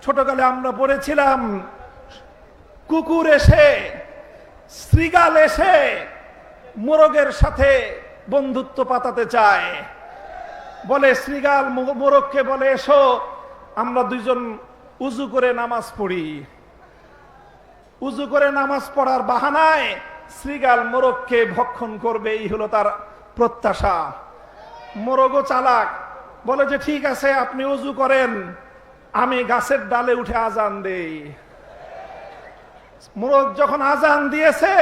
ছোটকালে আমরা পড়েছিলাম, কুকুর এসে, শ্রীগাল এসে মোরগের সাথে বন্ধুত্ব পাতাতে চায়। বলে শ্রীগাল মোরগকে বলে, এসো আমরা দুইজন উজু করে নামাজ পড়ি। উজু করে নামাজ পড়ার বাহানায় শ্রীগাল মোরগকে ভক্ষণ করবে, এই হলো তার প্রত্যাশা। মোরগও চালাক, বলে যে ঠিক আছে আপনি উজু করেন, আমি গাছের ডালে উঠে আজান দেই। মোরগ যখন আজান দিয়েছে,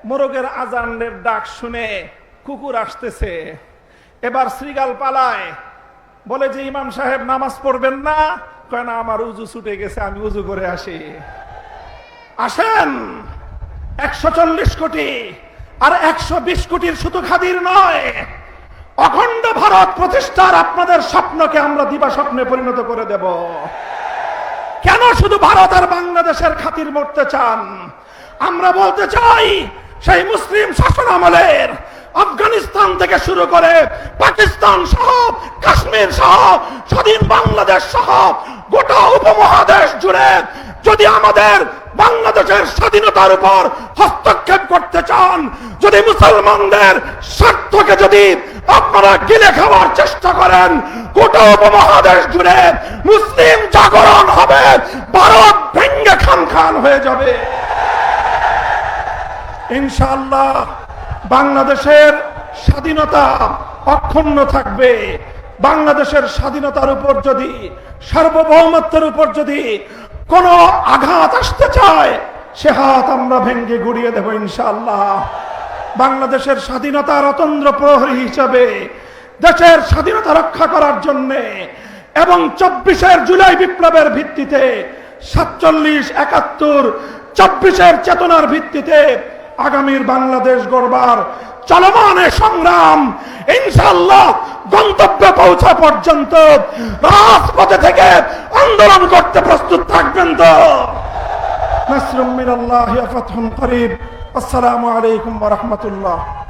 মোরগের আজানের ডাক শুনে কুকুর আসতেছে। এবার শ্রীগাল পালায়, বলে যে ইমাম সাহেব নামাজ পড়বেন না? কয় না, আমার উজু ছুটে গেছে, আমি উজু করে আসি। আসেন, 140 কোটি আর 120 কোটির শুধু খাদির নয়, অখণ্ড ভারত প্রতিষ্ঠার আপনাদের স্বপ্নকে আমরা দিবা স্বপ্নে পরিণত করে দেব। কেন শুধু ভারত আর বাংলাদেশের খাতির মরতে চান? আমরা বলতে চাই, সেই মুসলিম শাসন আমলের আফগানিস্তান থেকে শুরু করে পাকিস্তান সহ, কাশ্মীর সহ, স্বাধীন বাংলাদেশ সহ গোটা উপমহাদেশ জুড়ে যদি আমাদের বাংলাদেশের স্বাধীনতার উপর হস্তক্ষেপ করতে চান, যদি মুসলমানদের স্বার্থকে যদি আপনারা গিলে খাওয়ার চেষ্টা করেন, গোটা উপমহাদেশ জুড়ে মুসলিম জাগরণ হবে, ভারত ভেঙ্গে খান খান হয়ে যাবে। ইনশাআল্লাহ বাংলাদেশের স্বাধীনতা অক্ষুণ্ণ থাকবে। বাংলাদেশের স্বাধীনতার উপর যদি, সার্বভৌমত্বের উপর যদি কোনো আঘাত আসতে চায়, সে হাত আমরা ভেঙ্গে গুড়িয়ে দেব ইনশাআল্লাহ। বাংলাদেশের স্বাধীনতার অতন্দ্র প্রহরী হিসাবে দেশের স্বাধীনতা রক্ষা করার জন্য এবং 24 জুলাই বিপ্লবের ভিত্তিতে 47, 71, 24 চেতনার ভিত্তিতে আগামীর বাংলাদেশ গড়বার চলমান সংগ্রাম ইনশাআল্লাহ গন্তব্যে পৌঁছা পর্যন্ত রাজপথে থেকে আন্দোলন করতে প্রস্তুত থাকবেন তো? নাসরুম মিনাল্লাহি ওয়া ফাতহুন করিব। আসসালামু আলাইকুম ওয়া রাহমাতুল্লাহ।